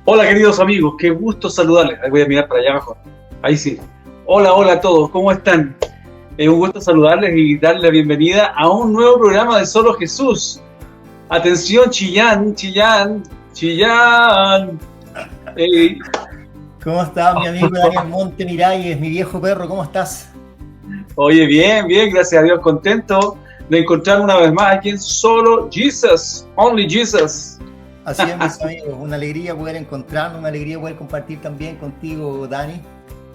Hola queridos amigos, qué gusto saludarles. Ahí voy a mirar para allá mejor. Ahí sí. Hola a todos, ¿cómo están? Es un gusto saludarles y darles la bienvenida a un nuevo programa de Solo Jesús. Atención, Chillán, Chillán, Chillán. ¿Cómo estás, mi amigo Daniel Monte Miralles, mi viejo perro? ¿Cómo estás? Oye, bien, gracias a Dios, contento de encontrar una vez más aquí en Solo Jesus, Only Jesus. Así es, mis amigos, una alegría poder encontrarnos, una alegría poder compartir también contigo, Dani.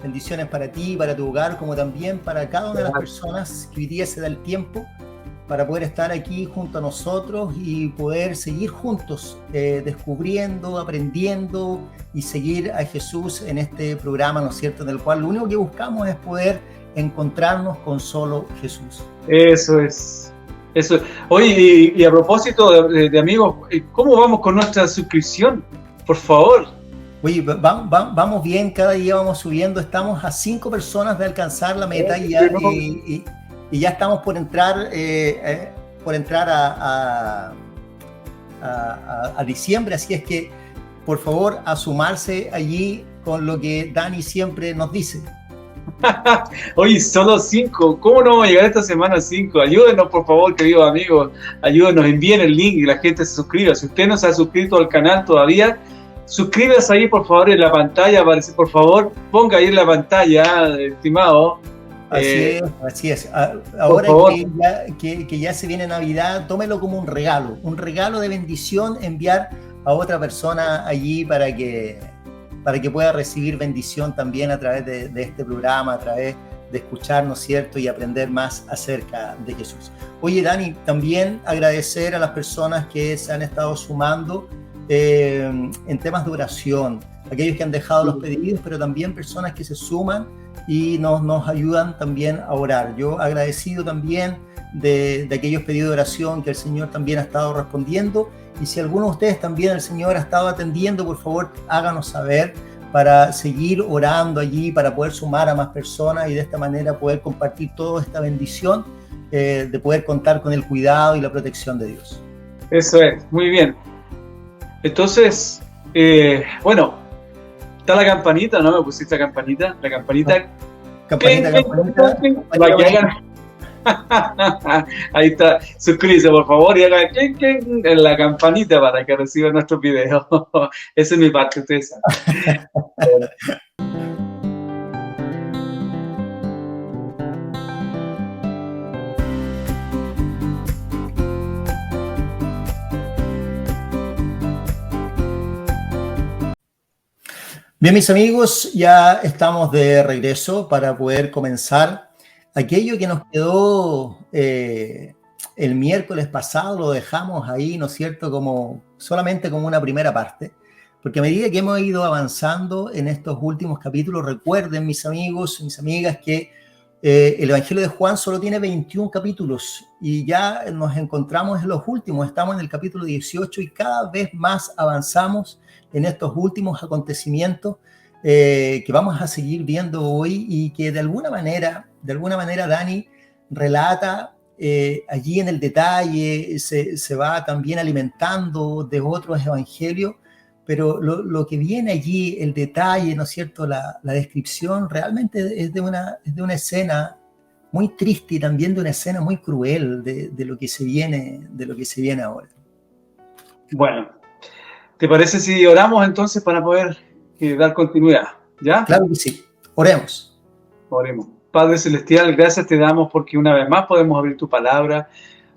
Bendiciones para ti, para tu hogar, como también para cada una de las personas que hoy día se da el tiempo para poder estar aquí junto a nosotros y poder seguir juntos descubriendo, aprendiendo y seguir a Jesús en este programa, ¿no es cierto?, en el cual lo único que buscamos es poder encontrarnos con solo Jesús. Eso es. Oye, y a propósito de amigos, ¿cómo vamos con nuestra suscripción? Por favor. Oye, vamos bien, cada día vamos subiendo, estamos a 5 personas de alcanzar la meta y ya estamos por entrar a diciembre, así es que por favor a sumarse allí con lo que Dani siempre nos dice. Oye, solo 5, ¿cómo no vamos a llegar esta semana a 5? Ayúdenos por favor, queridos amigos, ayúdenos, envíen el link y la gente se suscriba. Si usted no se ha suscrito al canal todavía, suscríbase ahí por favor en la pantalla, por favor, ponga ahí en la pantalla, estimado. Así es. Ahora que ya se viene Navidad, tómelo como un regalo de bendición, enviar a otra persona allí para que pueda recibir bendición también a través de este programa, a través de escucharnos, ¿cierto? Y aprender más acerca de Jesús. Oye, Dani, también agradecer a las personas que se han estado sumando en temas de oración, aquellos que han dejado los pedidos, pero también personas que se suman y nos ayudan también a orar. Yo agradecido también de aquellos pedidos de oración que el Señor también ha estado respondiendo, y si alguno de ustedes también el Señor ha estado atendiendo, por favor háganos saber para seguir orando allí, para poder sumar a más personas y de esta manera poder compartir toda esta bendición de poder contar con el cuidado y la protección de Dios. Eso es, muy bien. Entonces, bueno, está la campanita, ¿no? Me pusiste la campanita. Campanita. Para que hagan. Ahí está, suscríbase por favor y haga en la campanita para que reciban nuestros videos. Esa es mi parte, ustedes saben. Bien, mis amigos, ya estamos de regreso para poder comenzar. Aquello que nos quedó el miércoles pasado lo dejamos ahí, ¿no es cierto?, solamente como una primera parte, porque a medida que hemos ido avanzando en estos últimos capítulos, recuerden, mis amigos, mis amigas, que el Evangelio de Juan solo tiene 21 capítulos y ya nos encontramos en los últimos, estamos en el capítulo 18 y cada vez más avanzamos en estos últimos acontecimientos que vamos a seguir viendo hoy y que de alguna manera Dani relata allí en el detalle, se va también alimentando de otros evangelios, pero lo que viene allí, el detalle, ¿no es cierto?, la descripción realmente es de una escena muy triste y también de una escena muy cruel de lo que se viene ahora. Bueno, ¿te parece si oramos entonces para poder dar continuidad? ¿Ya? Claro que sí. Oremos. Padre Celestial, gracias te damos porque una vez más podemos abrir tu palabra.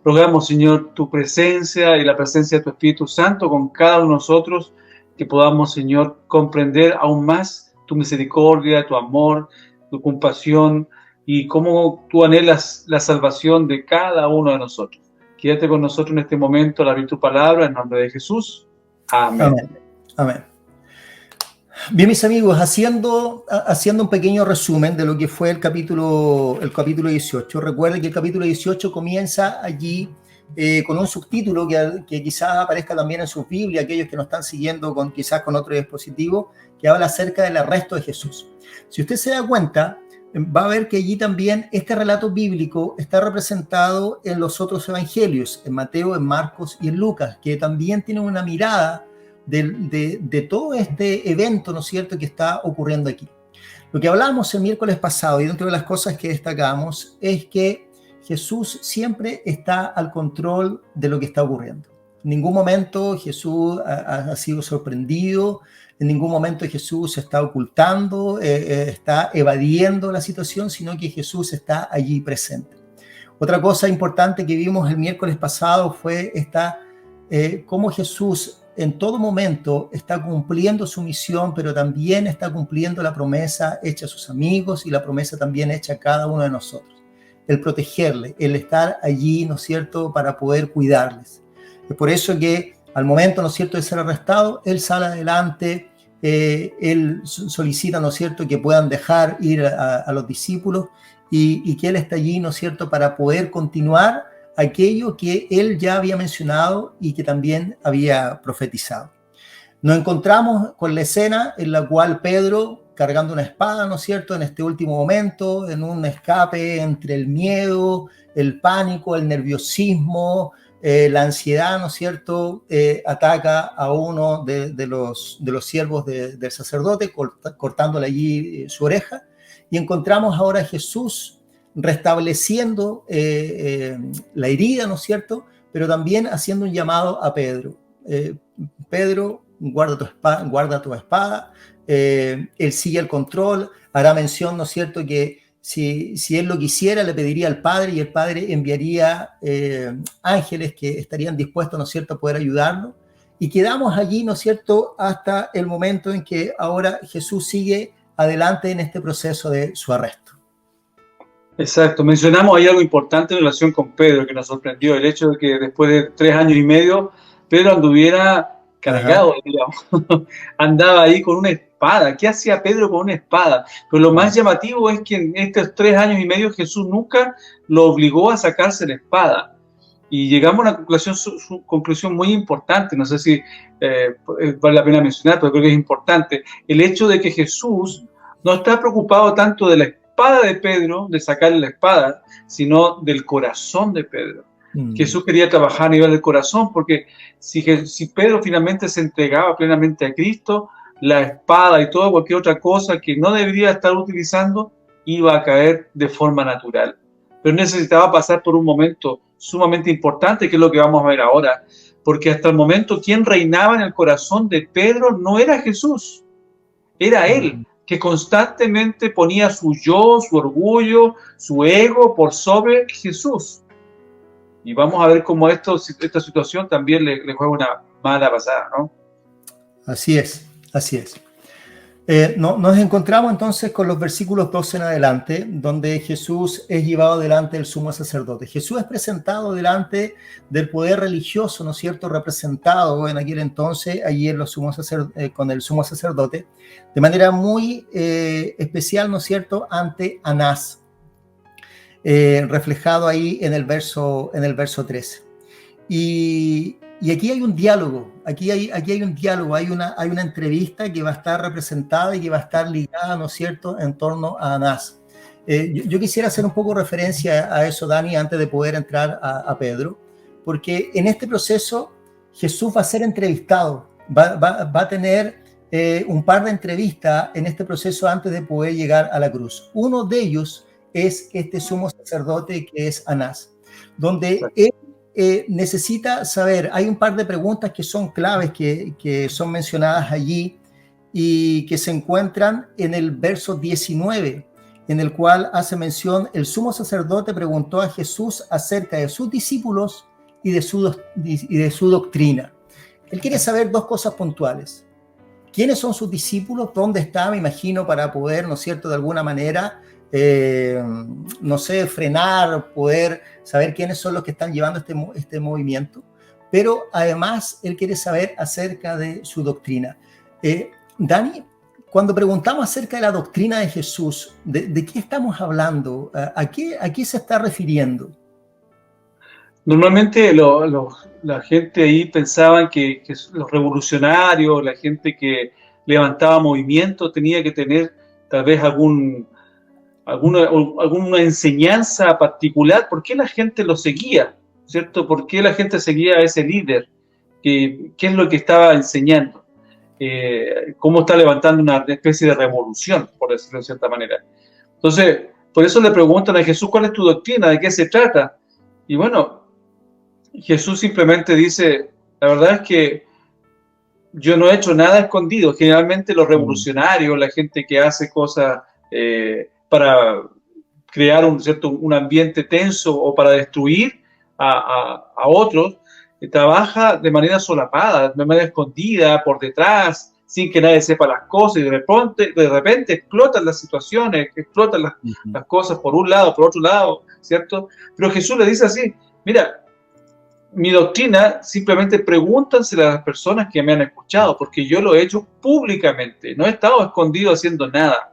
Rogamos, Señor, tu presencia y la presencia de tu Espíritu Santo con cada uno de nosotros, que podamos, Señor, comprender aún más tu misericordia, tu amor, tu compasión y cómo tú anhelas la salvación de cada uno de nosotros. Quédate con nosotros en este momento al abrir tu palabra, en nombre de Jesús. Amén. Amén. Bien, mis amigos, haciendo un pequeño resumen de lo que fue el capítulo 18. Recuerden que el capítulo 18 comienza allí con un subtítulo que quizás aparezca también en su Biblia, aquellos que nos están siguiendo quizás con otro dispositivo, que habla acerca del arresto de Jesús. Si usted se da cuenta, va a ver que allí también este relato bíblico está representado en los otros evangelios, en Mateo, en Marcos y en Lucas, que también tienen una mirada de todo este evento, ¿no es cierto?, que está ocurriendo aquí. Lo que hablamos el miércoles pasado, y dentro de las cosas que destacamos, es que Jesús siempre está al control de lo que está ocurriendo. En ningún momento Jesús ha sido sorprendido, en ningún momento Jesús se está ocultando, está evadiendo la situación, sino que Jesús está allí presente. Otra cosa importante que vimos el miércoles pasado fue cómo Jesús en todo momento está cumpliendo su misión, pero también está cumpliendo la promesa hecha a sus amigos y la promesa también hecha a cada uno de nosotros. El protegerle, el estar allí, ¿no es cierto?, para poder cuidarles. Es por eso que al momento, ¿no es cierto?, de ser arrestado, él sale adelante, él solicita, ¿no es cierto?, que puedan dejar ir a los discípulos y que él está allí, ¿no es cierto?, para poder continuar aquello que él ya había mencionado y que también había profetizado. Nos encontramos con la escena en la cual Pedro, cargando una espada, ¿no es cierto?, en este último momento, en un escape entre el miedo, el pánico, el nerviosismo, la ansiedad, ¿no es cierto?, ataca a uno de los siervos del sacerdote, cortándole allí su oreja, y encontramos ahora a Jesús restableciendo la herida, ¿no es cierto?, pero también haciendo un llamado a Pedro. Pedro, guarda tu espada. Él sigue el control, hará mención, ¿no es cierto?, que si él lo quisiera, le pediría al Padre y el Padre enviaría ángeles que estarían dispuestos, ¿no es cierto?, a poder ayudarlo. Y quedamos allí, ¿no es cierto?, hasta el momento en que ahora Jesús sigue adelante en este proceso de su arresto. Exacto, mencionamos ahí algo importante en relación con Pedro, que nos sorprendió, el hecho de que después de 3 años y medio, Pedro anduviera cargado, digamos, andaba ahí con una espada. ¿Qué hacía Pedro con una espada? Pero lo más llamativo es que en estos 3 años y medio Jesús nunca lo obligó a sacarse la espada. Y llegamos a una conclusión muy importante, no sé si vale la pena mencionar, pero creo que es importante, el hecho de que Jesús no está preocupado tanto de la espada de Pedro, de sacarle la espada, sino del corazón de Pedro. Jesús quería trabajar a nivel del corazón, porque si Pedro finalmente se entregaba plenamente a Cristo, la espada y toda cualquier otra cosa que no debería estar utilizando iba a caer de forma natural. Pero necesitaba pasar por un momento sumamente importante, que es lo que vamos a ver ahora, porque hasta el momento quien reinaba en el corazón de Pedro no era Jesús, era él, que constantemente ponía su yo, su orgullo, su ego por sobre Jesús. Y vamos a ver cómo esta situación también le juega una mala pasada, ¿no? Así es, así es. Nos encontramos entonces con los versículos 12 en adelante, donde Jesús es llevado delante del sumo sacerdote. Jesús es presentado delante del poder religioso, ¿no es cierto?, representado en aquel entonces, allí en con el sumo sacerdote, de manera muy especial, ¿no es cierto?, ante Anás, reflejado ahí en el verso 13. Y aquí hay un diálogo, aquí hay un diálogo, hay una entrevista que va a estar representada y que va a estar ligada, ¿no es cierto?, en torno a Anás. Yo quisiera hacer un poco referencia a eso, Dani, antes de poder entrar a Pedro, porque en este proceso Jesús va a ser entrevistado, va a tener un par de entrevistas en este proceso antes de poder llegar a la cruz. Uno de ellos es este sumo sacerdote que es Anás, donde él necesita saber, hay un par de preguntas que son claves, que son mencionadas allí y que se encuentran en el verso 19, en el cual hace mención, el sumo sacerdote preguntó a Jesús acerca de sus discípulos y de su doctrina. Él quiere saber 2 cosas puntuales. ¿Quiénes son sus discípulos? ¿Dónde está? Me imagino, para poder, ¿no es cierto?, de alguna manera, no sé, frenar, poder saber quiénes son los que están llevando este movimiento, pero además él quiere saber acerca de su doctrina. Dani, cuando preguntamos acerca de la doctrina de Jesús, ¿de qué estamos hablando? ¿A qué se está refiriendo? Normalmente la gente ahí pensaba que los revolucionarios, la gente que levantaba movimientos, tenía que tener tal vez alguna enseñanza particular. ¿Por qué la gente lo seguía? ¿Cierto? ¿Por qué la gente seguía a ese líder? qué es lo que estaba enseñando, cómo está levantando una especie de revolución, por decirlo de cierta manera. Entonces, por eso le preguntan a Jesús, ¿cuál es tu doctrina? ¿De qué se trata? Y bueno, Jesús simplemente dice, la verdad es que yo no he hecho nada escondido. Generalmente los revolucionarios, la gente que hace cosas para crear un ambiente tenso o para destruir a otros, trabaja de manera solapada, de manera escondida, por detrás, sin que nadie sepa las cosas, y de repente explotan las situaciones, explotan las cosas por un lado, por otro lado, ¿cierto? Pero Jesús le dice así, mira, mi doctrina, simplemente pregúntansela a las personas que me han escuchado, porque yo lo he hecho públicamente, no he estado escondido haciendo nada.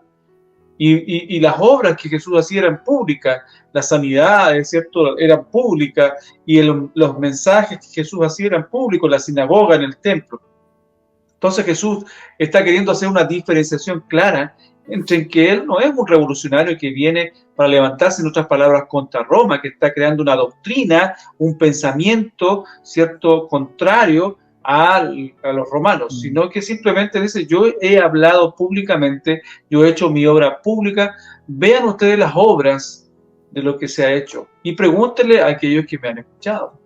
Y las obras que Jesús hacía eran públicas, las sanidades, ¿cierto?, eran públicas, y los mensajes que Jesús hacía eran públicos, en la sinagoga, en el templo. Entonces Jesús está queriendo hacer una diferenciación clara entre que él no es un revolucionario que viene para levantarse, en otras palabras, contra Roma, que está creando una doctrina, un pensamiento, ¿cierto?, contrario a los romanos, sino que simplemente dice, yo he hablado públicamente, yo he hecho mi obra pública, vean ustedes las obras de lo que se ha hecho y pregúntenle a aquellos que me han escuchado.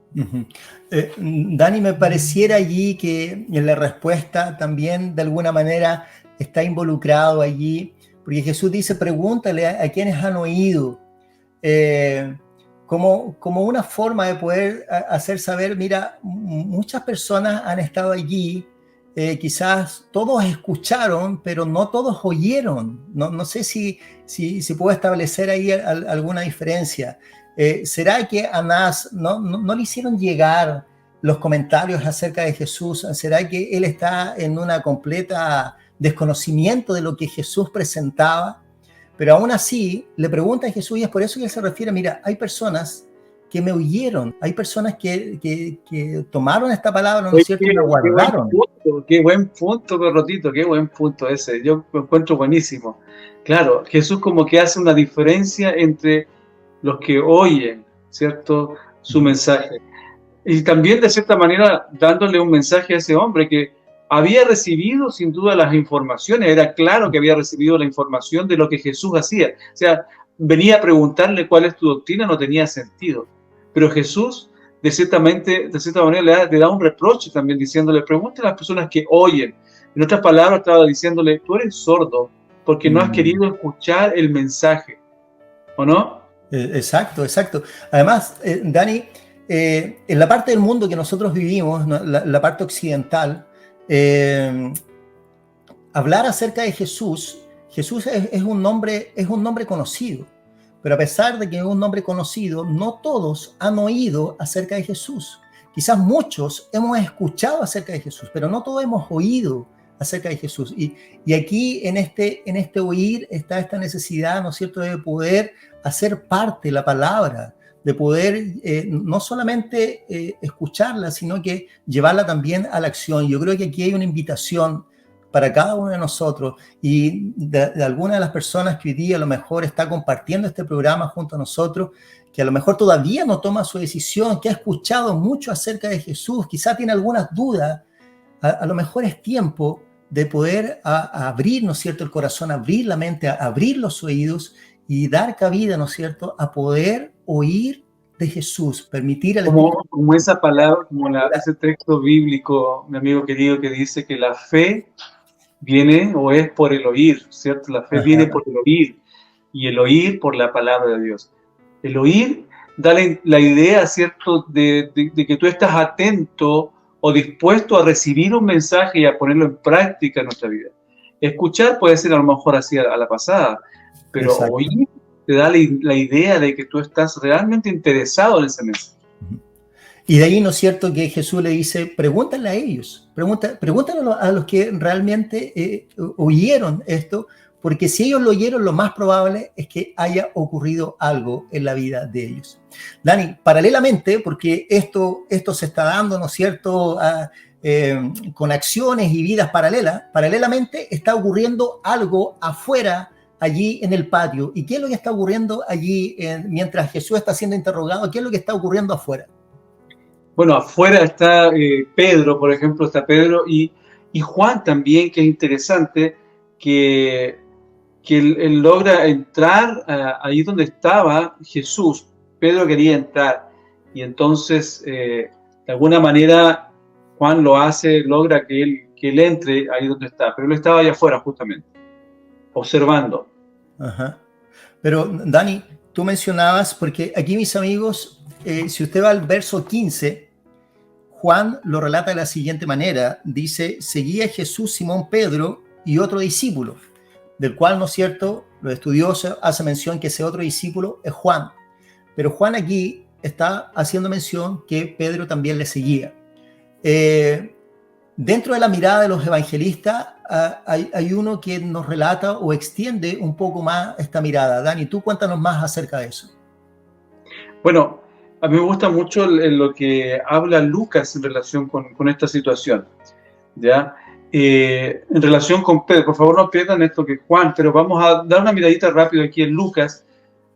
Dani, me pareciera allí que en la respuesta también de alguna manera está involucrado allí, porque Jesús dice, pregúntale a quienes han oído, como una forma de poder hacer saber, mira, muchas personas han estado allí, quizás todos escucharon, pero no todos oyeron. No sé si puedo establecer ahí alguna diferencia. ¿Será que a Anás no le hicieron llegar los comentarios acerca de Jesús? ¿Será que él está en una completa desconocimiento de lo que Jesús presentaba? Pero aún así le pregunta a Jesús, y es por eso que él se refiere, mira, hay personas que me oyeron, hay personas que tomaron esta palabra, ¿no es cierto?, y la guardaron. Qué buen punto, Corrotito, qué buen punto ese, yo lo encuentro buenísimo. Claro, Jesús como que hace una diferencia entre los que oyen, ¿cierto?, su mensaje. Y también, de cierta manera, dándole un mensaje a ese hombre que había recibido, sin duda, las informaciones. Era claro que había recibido la información de lo que Jesús hacía. O sea, venía a preguntarle cuál es tu doctrina, no tenía sentido. Pero Jesús, de cierta manera, le da un reproche también, diciéndole, pregúntale a las personas que oyen. En otras palabras, estaba diciéndole, tú eres sordo porque no has querido escuchar el mensaje, ¿o no? Exacto. Además, Dani, en la parte del mundo que nosotros vivimos, ¿no?, la parte occidental, hablar acerca de Jesús es un nombre conocido, pero a pesar de que es un nombre conocido, no todos han oído acerca de Jesús. Quizás muchos hemos escuchado acerca de Jesús, pero no todos hemos oído acerca de Jesús. Y aquí en este oír está esta necesidad, ¿no es cierto?, de poder hacer parte de la palabra, de poder no solamente escucharla, sino que llevarla también a la acción. Yo creo que aquí hay una invitación para cada uno de nosotros y de alguna de las personas que hoy día a lo mejor está compartiendo este programa junto a nosotros, que a lo mejor todavía no toma su decisión, que ha escuchado mucho acerca de Jesús, quizá tiene algunas dudas, a lo mejor es tiempo de poder abrir, ¿no es cierto?, el corazón, abrir la mente, abrir los oídos y dar cabida, ¿no es cierto?, a poder oír de Jesús, permitir al Espíritu. Como esa palabra, ese texto bíblico, mi amigo querido, que dice que la fe viene o es por el oír, ¿cierto? La fe viene por el oír, y el oír por la palabra de Dios. El oír da la idea, ¿cierto?, de que tú estás atento o dispuesto a recibir un mensaje y a ponerlo en práctica en nuestra vida. Escuchar puede ser a lo mejor así a la pasada, pero exacto, oír te da la idea de que tú estás realmente interesado en ese mensaje. Y de ahí, ¿no es cierto?, que Jesús le dice, pregúntale a ellos, pregúntale a los que realmente oyeron esto, porque si ellos lo oyeron, lo más probable es que haya ocurrido algo en la vida de ellos. Dani, paralelamente, porque esto se está dando, ¿no es cierto?, con acciones y vidas paralelamente está ocurriendo algo afuera, allí en el patio. ¿Y qué es lo que está ocurriendo allí mientras Jesús está siendo interrogado? ¿Qué es lo que está ocurriendo afuera? Bueno, afuera está Pedro, por ejemplo, está Pedro y Juan también, que es interesante, que, que él logra entrar ahí donde estaba Jesús. Pedro quería entrar y entonces, de alguna manera, Juan lo hace, logra que él entre ahí donde está, pero él estaba allá afuera justamente, observando. Ajá. Pero Dani, tú mencionabas, porque aquí mis amigos, si usted va al verso 15, Juan lo relata de la siguiente manera. Dice, seguía Jesús Simón Pedro y otro discípulo, del cual, ¿no es cierto?, los estudiosos hacen mención que ese otro discípulo es Juan. Pero Juan aquí está haciendo mención que Pedro también le seguía. Dentro de la mirada de los evangelistas hay uno que nos relata o extiende un poco más esta mirada. Dani, tú cuéntanos más acerca de eso. Bueno, a mí me gusta mucho lo que habla Lucas en relación con esta situación, ¿ya? En relación con Pedro, por favor no pierdan esto que Juan, pero vamos a dar una miradita rápido aquí en Lucas,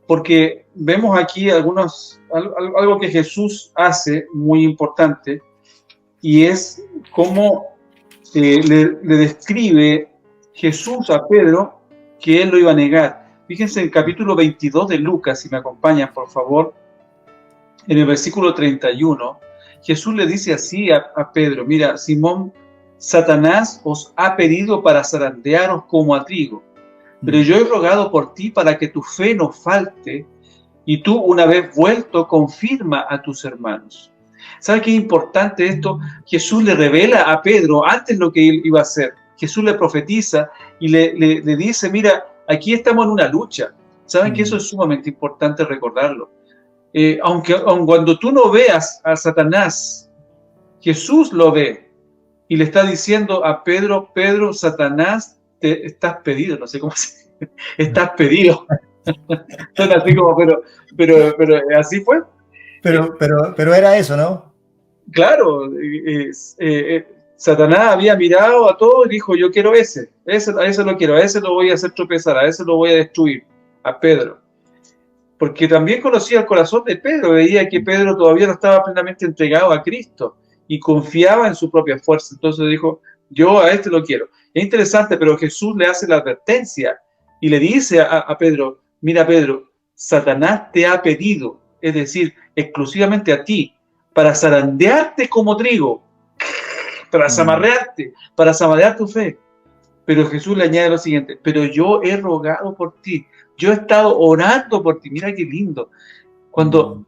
porque vemos aquí algo que Jesús hace muy importante, y es cómo le describe Jesús a Pedro que él lo iba a negar. Fíjense en el capítulo 22 de Lucas, si me acompañan, por favor, en el versículo 31, Jesús le dice así a Pedro, mira, Simón, Satanás os ha pedido para zarandearos como a trigo, pero yo he rogado por ti para que tu fe no falte, y tú, una vez vuelto, confirma a tus hermanos. ¿Sabe qué es importante esto? Jesús le revela a Pedro antes lo que él iba a hacer. Jesús le profetiza y le dice, mira, aquí estamos en una lucha. ¿Saben que eso es sumamente importante recordarlo? Aun cuando tú no veas a Satanás, Jesús lo ve y le está diciendo a Pedro, Pedro, Satanás, te estás pedido, no sé cómo se estás pedido. Suena así como, pero así fue. Pero era eso, ¿no? Claro, Satanás había mirado a todo y dijo, yo quiero a ese lo quiero, a ese lo voy a hacer tropezar, a ese lo voy a destruir, a Pedro. Porque también conocía el corazón de Pedro, veía que Pedro todavía no estaba plenamente entregado a Cristo y confiaba en su propia fuerza. Entonces dijo, yo a este lo quiero. Es interesante, pero Jesús le hace la advertencia y le dice a Pedro, mira Pedro, Satanás te ha pedido, es decir, exclusivamente a ti, para zarandearte como trigo, para zamarrearte, para zamarrear tu fe. Pero Jesús le añade lo siguiente, pero yo he rogado por ti, yo he estado orando por ti. Mira qué lindo. Cuando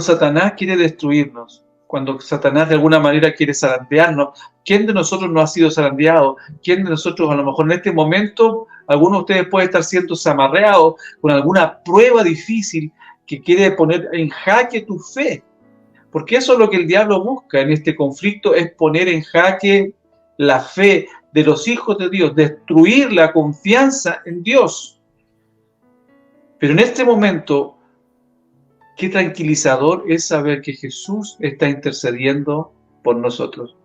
Satanás quiere destruirnos, cuando Satanás de alguna manera quiere zarandearnos, ¿quién de nosotros no ha sido zarandeado? ¿Quién de nosotros a lo mejor en este momento, algunos de ustedes puede estar siendo zamarreados con alguna prueba difícil que quiere poner en jaque tu fe? Porque eso es lo que el diablo busca en este conflicto, es poner en jaque la fe de los hijos de Dios, destruir la confianza en Dios. Pero en este momento, qué tranquilizador es saber que Jesús está intercediendo por nosotros.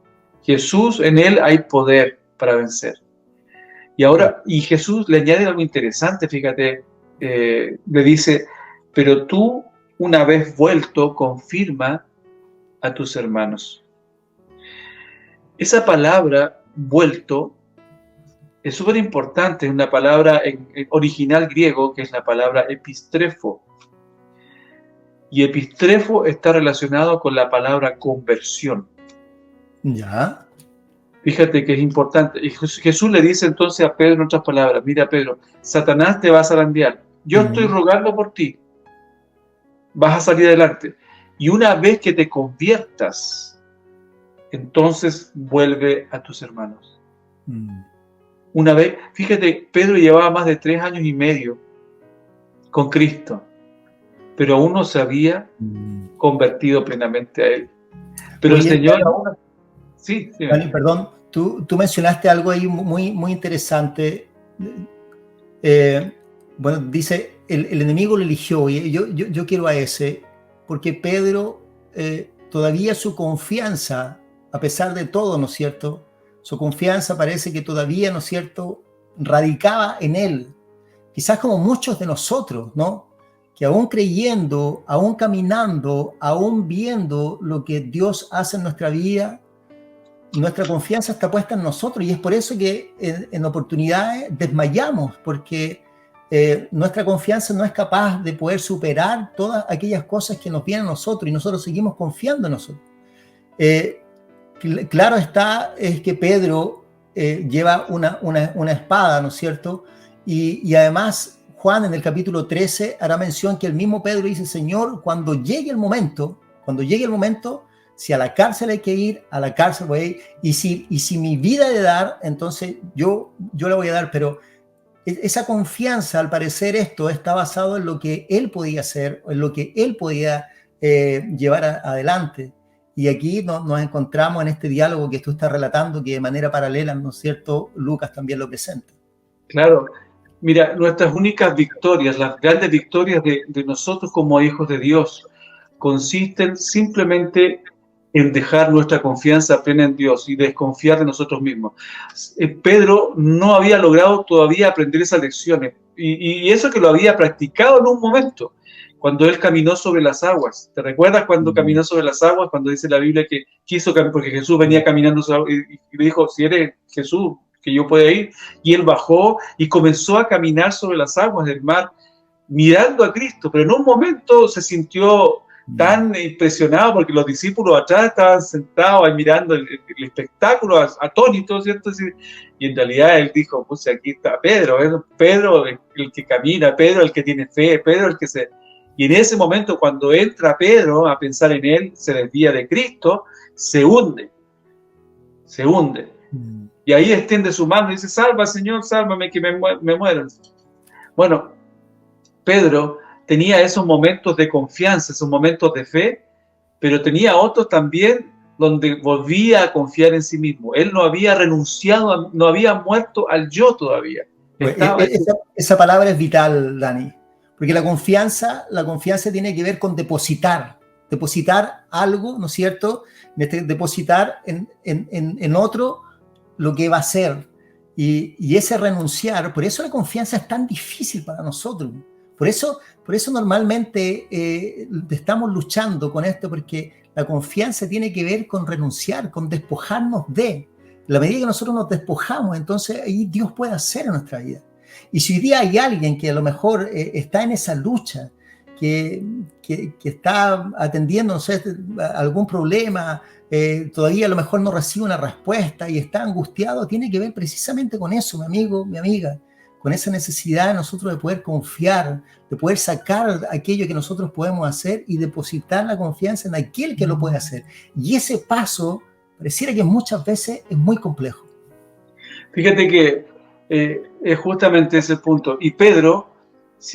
Jesús, en Él hay poder para vencer. Y ahora, y Jesús le añade algo interesante, fíjate, le dice, pero tú, una vez vuelto, confirma a tus hermanos. Esa palabra, vuelto, es súper importante, es una palabra en original griego, que es la palabra epistrefo. Y epistrefo está relacionado con la palabra conversión. Ya. Fíjate que es importante. Y Jesús le dice entonces a Pedro en otras palabras, mira Pedro, Satanás te va a zarandear. Yo estoy rogando por ti. Vas a salir adelante. Y una vez que te conviertas, entonces vuelve a tus hermanos. Una vez, fíjate, Pedro llevaba más de 3 años y medio con Cristo, pero aún no se había convertido plenamente a Él. Pero el Señor aún... Sí, sí. Dani, perdón, tú mencionaste algo ahí muy, muy interesante. Bueno, dice, el enemigo lo eligió, y yo quiero a ese, porque Pedro, todavía su confianza, a pesar de todo, ¿no es cierto?, su confianza parece que todavía, ¿no es cierto?, radicaba en él. Quizás como muchos de nosotros, ¿no?, que aún creyendo, aún caminando, aún viendo lo que Dios hace en nuestra vida, nuestra confianza está puesta en nosotros, y es por eso que en oportunidades desmayamos, porque nuestra confianza no es capaz de poder superar todas aquellas cosas que nos vienen a nosotros, y nosotros seguimos confiando en nosotros. Claro está, es que Pedro lleva una espada, ¿no es cierto? Y además Juan en el capítulo 13 hará mención que el mismo Pedro dice: Señor, cuando llegue el momento, si a la cárcel hay que ir, a la cárcel voy a ir, y si mi vida he de dar, entonces yo la voy a dar. Pero esa confianza, al parecer, esto está basado en lo que él podía hacer, en lo que él podía llevar adelante. Y aquí nos encontramos en este diálogo que tú estás relatando, que de manera paralela, ¿no es cierto?, Lucas también lo presenta. Claro. Mira, nuestras únicas victorias, las grandes victorias de nosotros como hijos de Dios, consisten simplemente en dejar nuestra confianza plena en Dios y desconfiar de nosotros mismos. Pedro no había logrado todavía aprender esas lecciones, y eso que lo había practicado en un momento, cuando él caminó sobre las aguas. ¿Te recuerdas cuando caminó sobre las aguas? Cuando dice la Biblia que quiso caminar, porque Jesús venía caminando sobre, y le dijo: si eres Jesús, que yo pueda ir. Y él bajó y comenzó a caminar sobre las aguas del mar, mirando a Cristo, pero en un momento se sintió tan impresionado porque los discípulos atrás estaban sentados ahí mirando el espectáculo, atónitos, ¿cierto? Y en realidad él dijo: pues aquí está Pedro, ¿eh? Pedro el que camina, Pedro el que tiene fe, Pedro el que se... Y en ese momento, cuando entra Pedro a pensar en él, se desvía de Cristo, se hunde. Y ahí extiende su mano y dice: salva, Señor, sálvame, que me muero. Bueno, Pedro tenía esos momentos de confianza, esos momentos de fe, pero tenía otros también donde volvía a confiar en sí mismo. Él no había renunciado, no había muerto al yo todavía. Esa palabra es vital, Dani, porque la confianza tiene que ver con depositar algo, ¿no es cierto? Depositar en otro lo que va a ser. Y ese renunciar, por eso la confianza es tan difícil para nosotros. Por eso normalmente estamos luchando con esto, porque la confianza tiene que ver con renunciar, con despojarnos de. La medida que nosotros nos despojamos, entonces ahí Dios puede hacer en nuestra vida. Y si hoy día hay alguien que a lo mejor está en esa lucha, que está atendiendo, no sé, algún problema, todavía a lo mejor no recibe una respuesta y está angustiado, tiene que ver precisamente con eso, mi amigo, mi amiga, con esa necesidad de nosotros de poder confiar, de poder sacar aquello que nosotros podemos hacer y depositar la confianza en aquel que lo puede hacer. Y ese paso pareciera que muchas veces es muy complejo. Fíjate que es justamente ese punto. Y Pedro,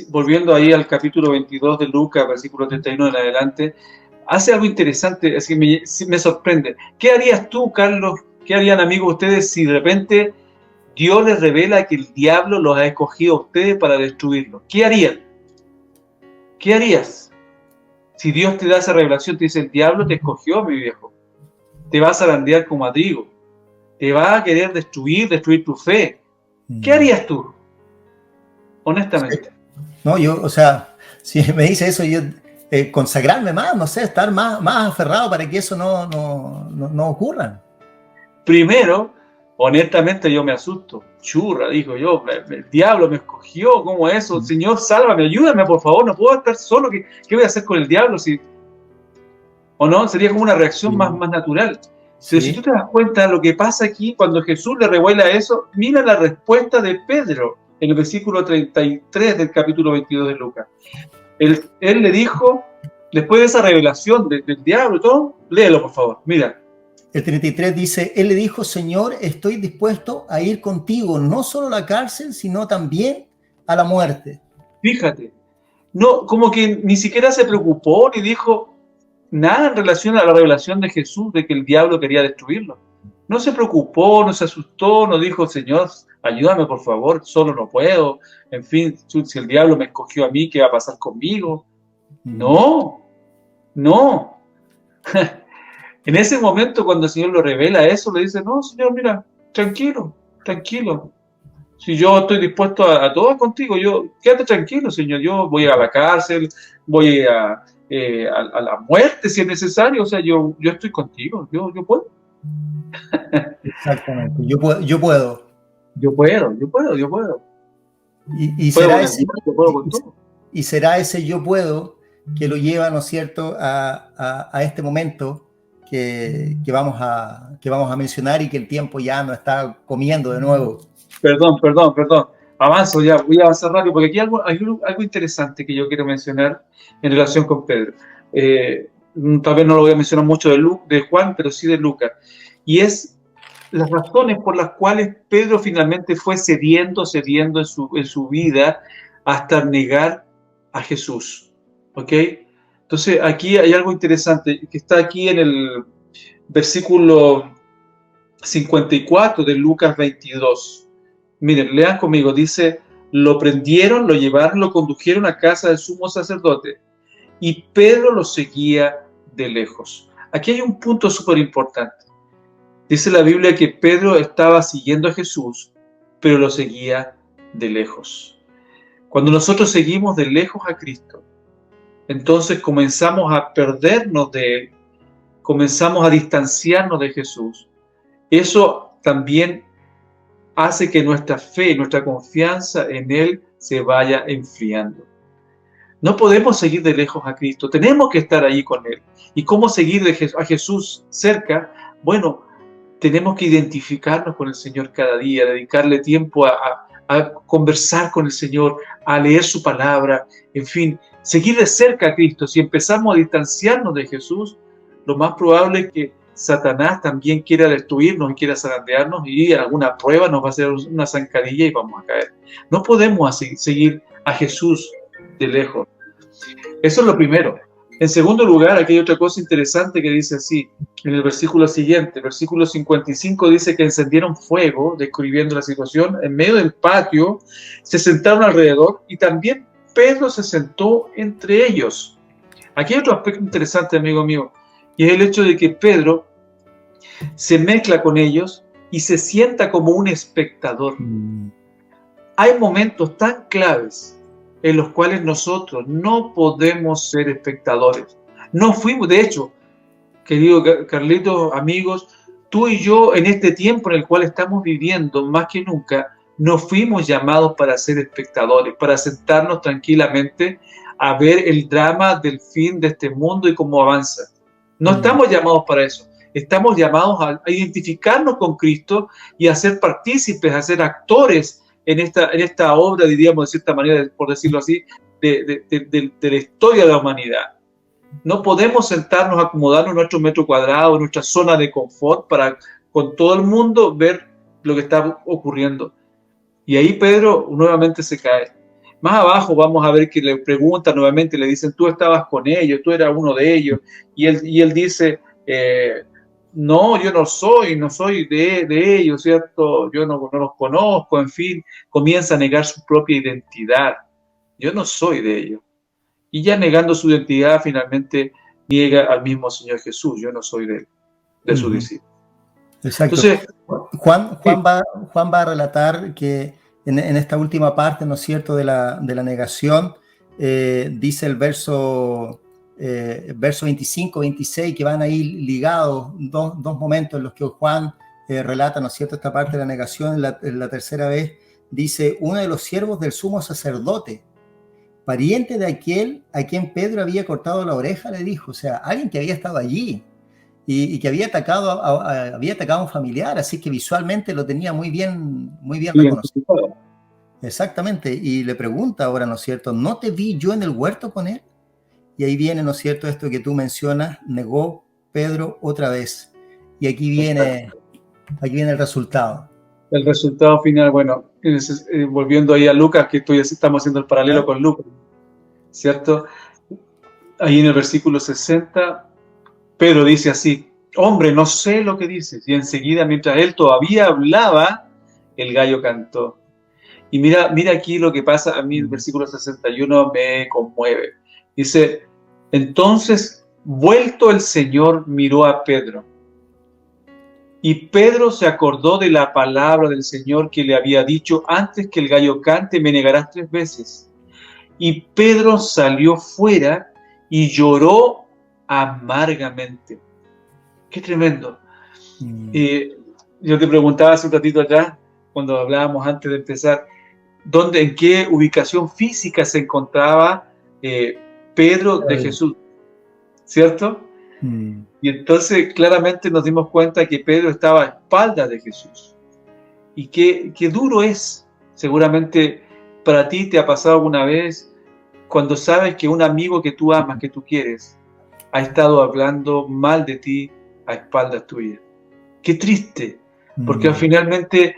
volviendo ahí al capítulo 22 de Lucas, versículo 31 en adelante, hace algo interesante, así que me sorprende. ¿Qué harías tú, Carlos? ¿Qué harían, amigos, ustedes si de repente Dios les revela que el diablo los ha escogido a ustedes para destruirlos? ¿Qué harían? ¿Qué harías? Si Dios te da esa revelación, te dice: el diablo te escogió, mi viejo. Te va a zarandear como a trigo. Te va a querer destruir tu fe. ¿Qué harías tú? Honestamente. No, o sea, si me dice eso, yo consagrarme más, no sé, estar más aferrado para que eso no ocurra. Primero, honestamente, yo me asusto. Churra, dijo yo, el diablo me escogió, ¿cómo es eso? Señor, sálvame, ayúdame, por favor, no puedo estar solo. ¿Qué voy a hacer con el diablo? ¿O no? Sería como una reacción más natural. Pero si tú te das cuenta, lo que pasa aquí, cuando Jesús le revela eso, mira la respuesta de Pedro en el versículo 33 del capítulo 22 de Lucas. Él le dijo, después de esa revelación del diablo y todo, léelo, por favor, mira. El 33 dice: él le dijo: Señor, estoy dispuesto a ir contigo, no solo a la cárcel, sino también a la muerte. Fíjate, no, como que ni siquiera se preocupó ni dijo nada en relación a la revelación de Jesús de que el diablo quería destruirlo. No se preocupó, no se asustó, no dijo: Señor, ayúdame por favor, solo no puedo. En fin, si el diablo me escogió a mí, ¿qué va a pasar conmigo? No. En ese momento, cuando el Señor lo revela eso, le dice: no, Señor, mira, tranquilo. Si yo estoy dispuesto a todo contigo, quédate tranquilo, Señor, yo voy a la cárcel, voy a la muerte si es necesario, o sea, yo estoy contigo, yo puedo. Exactamente, yo puedo, yo puedo. Yo puedo. Y Puedo será con el ese, mal, yo puedo con todo. y será ese yo puedo que lo lleva, ¿no es cierto?, a este momento que vamos a mencionar y que el tiempo ya nos está comiendo de nuevo. Perdón. Avanzo ya, voy a avanzar rápido, porque aquí hay algo interesante que yo quiero mencionar en relación con Pedro. Tal vez no lo voy a mencionar mucho de Juan, pero sí de Lucas. Y es las razones por las cuales Pedro finalmente fue cediendo en su vida hasta negar a Jesús. ¿Ok? Entonces, aquí hay algo interesante que está aquí en el versículo 54 de Lucas 22. Miren, lean conmigo, dice, lo prendieron, lo llevaron, lo condujeron a casa del sumo sacerdote y Pedro lo seguía de lejos. Aquí hay un punto súper importante. Dice la Biblia que Pedro estaba siguiendo a Jesús, pero lo seguía de lejos. Cuando nosotros seguimos de lejos a Cristo, entonces comenzamos a perdernos de Él, comenzamos a distanciarnos de Jesús. Eso también hace que nuestra fe, nuestra confianza en Él se vaya enfriando. No podemos seguir de lejos a Cristo, tenemos que estar ahí con Él. ¿Y cómo seguir a Jesús cerca? Bueno, tenemos que identificarnos con el Señor cada día, dedicarle tiempo a conversar con el Señor, a leer su palabra, en fin, seguir de cerca a Cristo. Si empezamos a distanciarnos de Jesús, lo más probable es que Satanás también quiera destruirnos y quiera zarandearnos y en alguna prueba nos va a hacer una zancadilla y vamos a caer. No podemos así seguir a Jesús de lejos. Eso es lo primero. En segundo lugar, aquí hay otra cosa interesante que dice así, en el versículo siguiente, versículo 55, dice que encendieron fuego, describiendo la situación, en medio del patio, se sentaron alrededor y también Pedro se sentó entre ellos. Aquí hay otro aspecto interesante, amigo mío, y es el hecho de que Pedro se mezcla con ellos y se sienta como un espectador. Hay momentos tan claves en los cuales nosotros no podemos ser espectadores. No fuimos, de hecho, querido Carlitos, amigos, tú y yo en este tiempo en el cual estamos viviendo, más que nunca, no fuimos llamados para ser espectadores, para sentarnos tranquilamente a ver el drama del fin de este mundo y cómo avanza. No estamos llamados para eso. Estamos llamados a identificarnos con Cristo y a ser partícipes, a ser actores en esta obra, diríamos de cierta manera, por decirlo así, de la historia de la humanidad. No podemos sentarnos, acomodarnos en nuestro metro cuadrado, en nuestra zona de confort, para con todo el mundo ver lo que está ocurriendo. Y ahí Pedro nuevamente se cae. Más abajo vamos a ver que le preguntan nuevamente, le dicen, tú estabas con ellos, tú eras uno de ellos. Y él dice, no, yo no soy de ellos, ¿cierto? Yo no los conozco, en fin, comienza a negar su propia identidad. Yo no soy de ellos. Y ya negando su identidad, finalmente niega al mismo Señor Jesús. Yo no soy de su discípulo. Exacto. Entonces, Juan sí. va a relatar que en esta última parte, ¿no es cierto?, de la negación, dice el verso 25, 26, que van ahí ligados dos momentos en los que Juan relata, ¿no es cierto?, esta parte de la negación. En la tercera vez dice, uno de los siervos del sumo sacerdote, pariente de aquel a quien Pedro había cortado la oreja, le dijo, o sea, alguien que había estado allí y que había atacado a un familiar, así que visualmente lo tenía muy bien reconocido. Exactamente, y le pregunta ahora, ¿no es cierto?, ¿no te vi yo en el huerto con él? Y ahí viene, ¿no es cierto?, esto que tú mencionas, negó Pedro otra vez. Y aquí viene el resultado. El resultado final, bueno, volviendo ahí a Lucas, que estamos haciendo el paralelo con Lucas, ¿cierto? Ahí en el versículo 60, Pedro dice así, hombre, no sé lo que dices. Y enseguida, mientras él todavía hablaba, el gallo cantó. Y mira aquí lo que pasa, a mí el versículo 61 me conmueve. Dice, entonces, vuelto el Señor, miró a Pedro. Y Pedro se acordó de la palabra del Señor que le había dicho: antes que el gallo cante, me negarás 3 veces. Y Pedro salió fuera y lloró amargamente. ¡Qué tremendo! Yo te preguntaba hace un ratito atrás, cuando hablábamos antes de empezar, en qué ubicación física se encontraba Pedro de Jesús, ¿cierto? Y entonces claramente nos dimos cuenta que Pedro estaba a espaldas de Jesús. Y qué duro es. Seguramente para ti te ha pasado alguna vez cuando sabes que un amigo que tú amas, que tú quieres, ha estado hablando mal de ti a espaldas tuyas. Qué triste, porque finalmente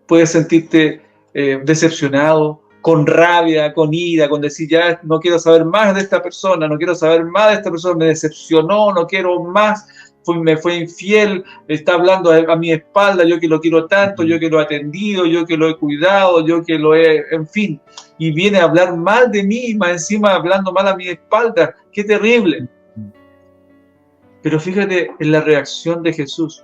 puedes sentirte decepcionado, con rabia, con ira, con decir: ya no quiero saber más de esta persona, no quiero saber más de esta persona, me decepcionó, no quiero más, me fue infiel, está hablando a mi espalda, yo que lo quiero tanto, yo que lo he atendido, yo que lo he cuidado, yo que lo he, en fin, y viene a hablar mal de mí, más encima hablando mal a mi espalda. ¡Qué terrible! Pero fíjate en la reacción de Jesús.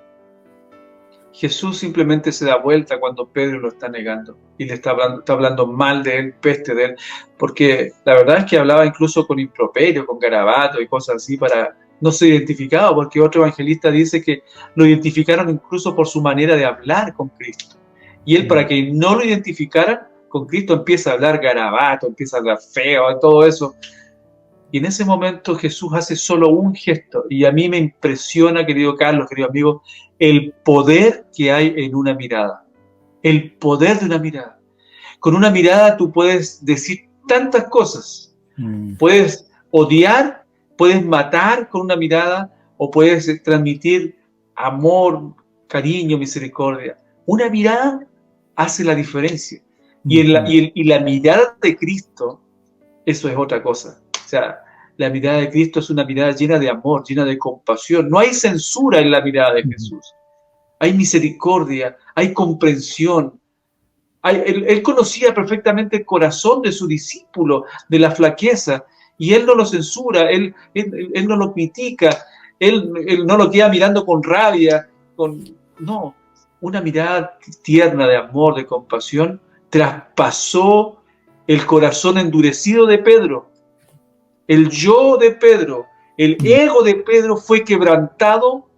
Jesús simplemente se da vuelta cuando Pedro lo está negando y le está hablando mal de él, peste de él, porque la verdad es que hablaba incluso con improperio, con garabato y cosas así, no se identificaba, porque otro evangelista dice que lo identificaron incluso por su manera de hablar con Cristo. Y él, para que no lo identificaran con Cristo, empieza a hablar garabato, empieza a hablar feo, todo eso. Y en ese momento Jesús hace solo un gesto, y a mí me impresiona, querido Carlos, querido amigo, el poder que hay en una mirada. El poder de una mirada. Con una mirada tú puedes decir tantas cosas. Puedes odiar, puedes matar con una mirada, o puedes transmitir amor, cariño, misericordia. Una mirada hace la diferencia. Y la mirada de Cristo, eso es otra cosa. O sea, la mirada de Cristo es una mirada llena de amor, llena de compasión. No hay censura en la mirada de Jesús. Hay misericordia, hay comprensión. Él conocía perfectamente el corazón de su discípulo, de la flaqueza, y él no lo censura, él no lo critica, él no lo queda mirando con rabia. No, una mirada tierna de amor, de compasión, traspasó el corazón endurecido de Pedro. El yo de Pedro, el ego de Pedro fue quebrantado.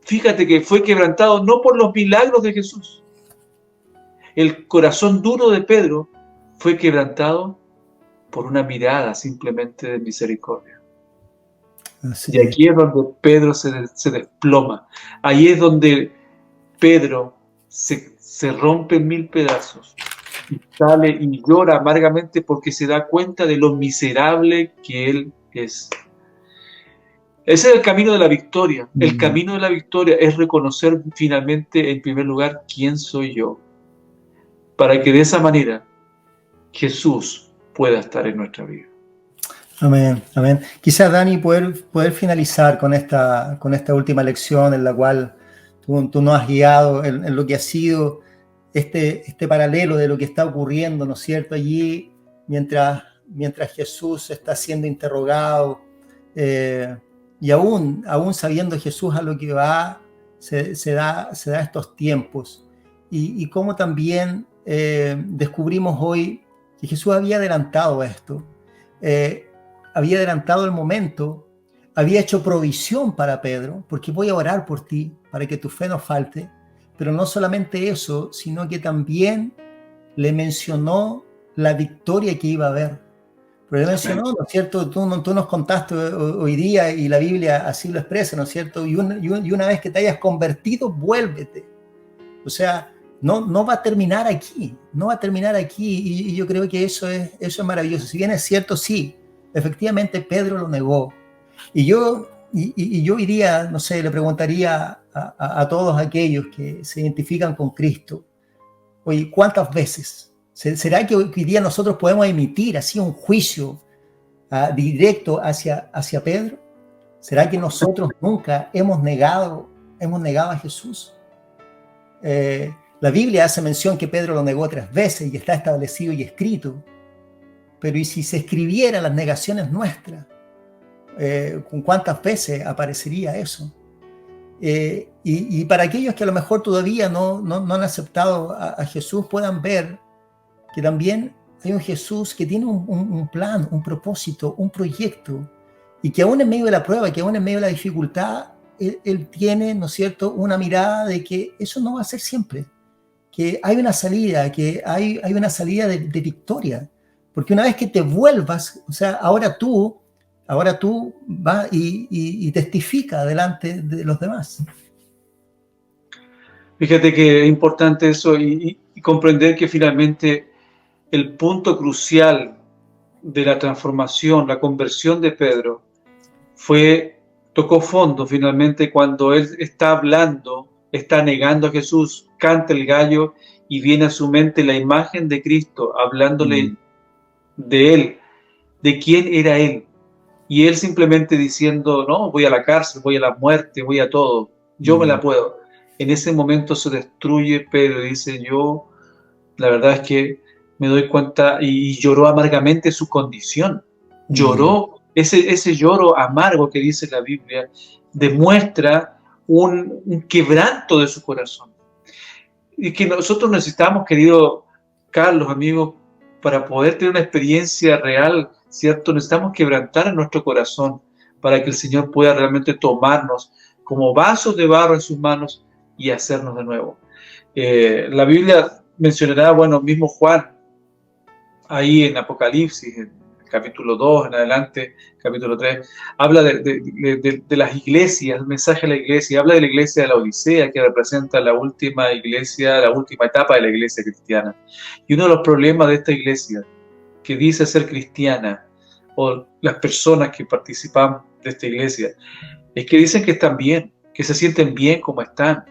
Fíjate que fue quebrantado no por los milagros de Jesús. El corazón duro de Pedro fue quebrantado por una mirada simplemente de misericordia. Y aquí es donde Pedro se desploma. Ahí es donde Pedro se rompe en 1000 pedazos. Y sale y llora amargamente porque se da cuenta de lo miserable que él es. Ese es el camino de la victoria. El camino de la victoria es reconocer finalmente, en primer lugar, quién soy yo, para que de esa manera Jesús pueda estar en nuestra vida. Amén, amén. Quizás, Dani, poder finalizar con esta última lección en la cual tú nos has guiado en lo que ha sido este paralelo de lo que está ocurriendo, ¿no es cierto? Allí, mientras Jesús está siendo interrogado, y aún sabiendo Jesús a lo que va, se da estos tiempos. Y cómo también descubrimos hoy que Jesús había adelantado esto, había adelantado el momento, había hecho provisión para Pedro, porque voy a orar por ti, para que tu fe no falte. Pero no solamente eso, sino que también le mencionó la victoria que iba a haber. Pero le mencionó, ¿no es cierto? Tú nos contaste hoy día, y la Biblia así lo expresa, ¿no es cierto? Y una vez que te hayas convertido, vuélvete. O sea, no va a terminar aquí, no va a terminar aquí. Y yo creo que eso es maravilloso. Si bien es cierto, sí, efectivamente Pedro lo negó. Y yo hoy día, no sé, le preguntaría a todos aquellos que se identifican con Cristo, oye, ¿cuántas veces? ¿Será que hoy día nosotros podemos emitir así un juicio directo hacia Pedro? ¿Será que nosotros nunca hemos negado a Jesús? La Biblia hace mención que Pedro lo negó 3 veces y está establecido y escrito. Pero ¿y si se escribieran las negaciones nuestras? ¿Con cuántas veces aparecería eso? Y para aquellos que a lo mejor todavía no han aceptado a Jesús, puedan ver que también hay un Jesús que tiene un plan, un propósito, un proyecto, y que aún en medio de la prueba, que aún en medio de la dificultad, él tiene, ¿no es cierto?, una mirada de que eso no va a ser siempre, que hay una salida, que hay una salida de victoria, porque una vez que te vuelvas, o sea, ahora tú vas y testifica delante de los demás. Fíjate que es importante eso y comprender que finalmente el punto crucial de la transformación, la conversión de Pedro, tocó fondo finalmente cuando él está hablando, está negando a Jesús, canta el gallo y viene a su mente la imagen de Cristo hablándole de él, de quién era él. Y él simplemente diciendo, no, voy a la cárcel, voy a la muerte, voy a todo, yo me la puedo. En ese momento se destruye Pedro y dice, yo, la verdad es que me doy cuenta, y lloró amargamente su condición. Lloró, ese lloro amargo que dice la Biblia, demuestra un quebranto de su corazón. Y que nosotros necesitamos, querido Carlos, amigos, para poder tener una experiencia real, ¿cierto? Necesitamos quebrantar en nuestro corazón para que el Señor pueda realmente tomarnos como vasos de barro en sus manos y hacernos de nuevo. La Biblia mencionará, bueno, mismo Juan, ahí en Apocalipsis, en el capítulo 2 en adelante, capítulo 3, habla de las iglesias, el mensaje de la iglesia, habla de la iglesia de la Odisea, que representa la última iglesia, la última etapa de la iglesia cristiana. Y uno de los problemas de esta iglesia, que dice ser cristiana, o las personas que participan de esta iglesia, es que dicen que están bien, que se sienten bien como están,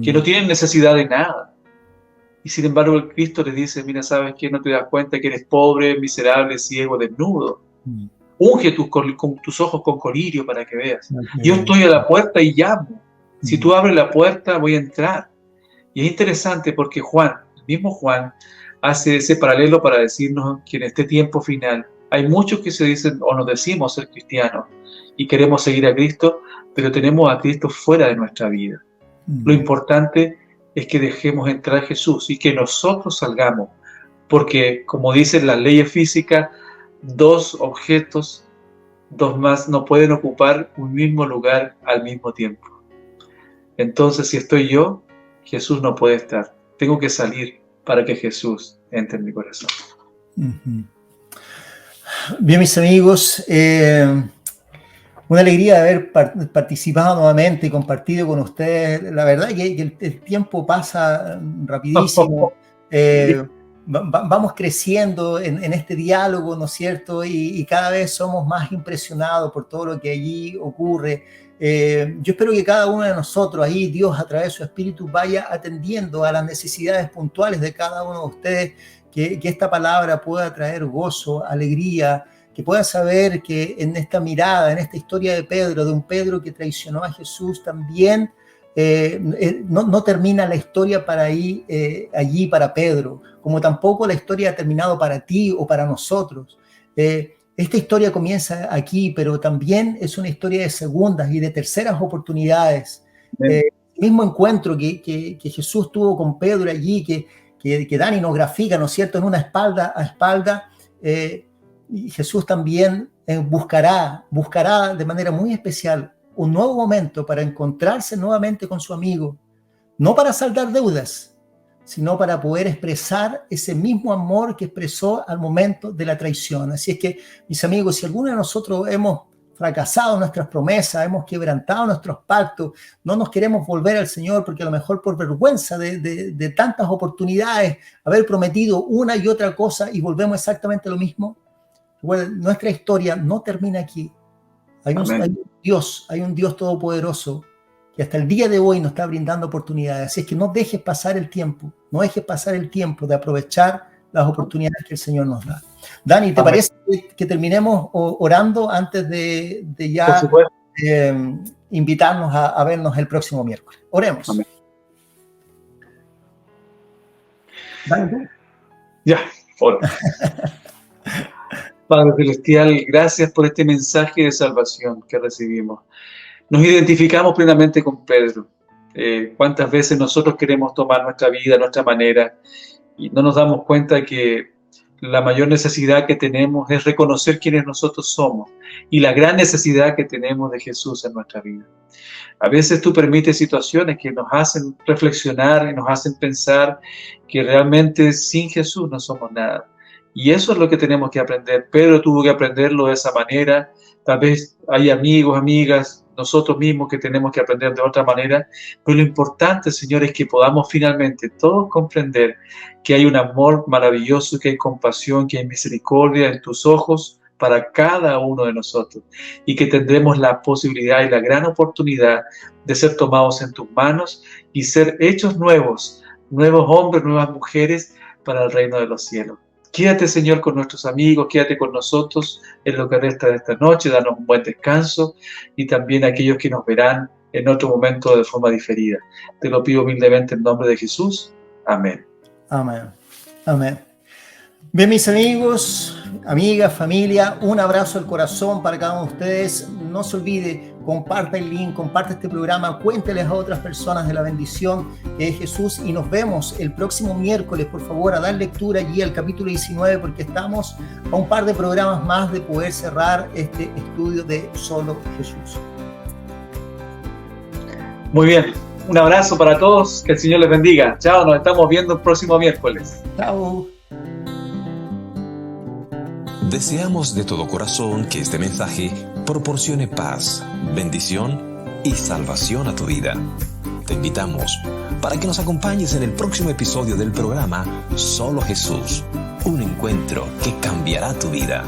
que no tienen necesidad de nada. Y sin embargo el Cristo les dice, mira, ¿sabes qué? No te das cuenta que eres pobre, miserable, ciego, desnudo. Unge tus ojos con colirio para que veas. Yo estoy a la puerta y llamo. Si tú abres la puerta, voy a entrar. Y es interesante porque Juan, el mismo Juan, hace ese paralelo para decirnos que en este tiempo final hay muchos que se dicen o nos decimos ser cristianos y queremos seguir a Cristo, pero tenemos a Cristo fuera de nuestra vida. Lo importante es que dejemos entrar a Jesús y que nosotros salgamos, porque como dicen las leyes físicas, dos objetos, dos más, no pueden ocupar un mismo lugar al mismo tiempo. Entonces, si estoy yo, Jesús no puede estar. Tengo que salir para que Jesús entre en mi corazón. Bien, mis amigos, una alegría de haber participado nuevamente y compartido con ustedes. La verdad que el tiempo pasa rapidísimo. Vamos creciendo en este diálogo, ¿no es cierto? Y cada vez somos más impresionados por todo lo que allí ocurre. Yo espero que cada uno de nosotros, ahí Dios a través de su Espíritu vaya atendiendo a las necesidades puntuales de cada uno de ustedes, que esta palabra pueda traer gozo, alegría, que pueda saber que en esta mirada, en esta historia de Pedro, de un Pedro que traicionó a Jesús también, no termina la historia allí para Pedro, como tampoco la historia ha terminado para ti o para nosotros. Esta historia comienza aquí, pero también es una historia de segundas y de terceras oportunidades. El mismo encuentro que Jesús tuvo con Pedro allí, que Dani nos grafica, ¿no es cierto?, en una espalda a espalda, y Jesús también buscará de manera muy especial un nuevo momento para encontrarse nuevamente con su amigo, no para saldar deudas, sino para poder expresar ese mismo amor que expresó al momento de la traición. Así es que, mis amigos, si alguno de nosotros hemos fracasado en nuestras promesas, hemos quebrantado nuestros pactos, no nos queremos volver al Señor porque a lo mejor por vergüenza de tantas oportunidades, haber prometido una y otra cosa y volvemos exactamente a lo mismo, bueno, nuestra historia no termina aquí. Hay un Dios todopoderoso que hasta el día de hoy nos está brindando oportunidades. Así es que no dejes pasar el tiempo, de aprovechar las oportunidades que el Señor nos da. Dani, ¿te parece que terminemos orando antes de ya invitarnos a vernos el próximo miércoles? Oremos. Amén. Dani, ya, oro. Padre Celestial, gracias por este mensaje de salvación que recibimos. Nos identificamos plenamente con Pedro. ¿Cuántas veces nosotros queremos tomar nuestra vida, nuestra manera, y no nos damos cuenta que la mayor necesidad que tenemos es reconocer quiénes nosotros somos y la gran necesidad que tenemos de Jesús en nuestra vida? A veces tú permites situaciones que nos hacen reflexionar y nos hacen pensar que realmente sin Jesús no somos nada. Y eso es lo que tenemos que aprender. Pedro tuvo que aprenderlo de esa manera. Tal vez hay amigos, amigas, nosotros mismos que tenemos que aprender de otra manera. Pero lo importante, Señor, es que podamos finalmente todos comprender que hay un amor maravilloso, que hay compasión, que hay misericordia en tus ojos para cada uno de nosotros, y que tendremos la posibilidad y la gran oportunidad de ser tomados en tus manos y ser hechos nuevos, nuevos hombres, nuevas mujeres para el reino de los cielos. Quédate, Señor, con nuestros amigos, quédate con nosotros en lo que resta de esta noche, danos un buen descanso, y también a aquellos que nos verán en otro momento de forma diferida. Te lo pido humildemente en nombre de Jesús. Amén. Amén. Amén. Bien, mis amigos, amigas, familia, un abrazo al corazón para cada uno de ustedes. No se olvide, comparta el link, comparte este programa, cuénteles a otras personas de la bendición que es Jesús, y nos vemos el próximo miércoles. Por favor, a dar lectura allí al capítulo 19, porque estamos a un par de programas más de poder cerrar este estudio de Solo Jesús. Muy bien, un abrazo para todos, que el Señor les bendiga. Chao, nos estamos viendo el próximo miércoles. Chao. Deseamos de todo corazón que este mensaje proporcione paz, bendición y salvación a tu vida. Te invitamos para que nos acompañes en el próximo episodio del programa Solo Jesús, un encuentro que cambiará tu vida.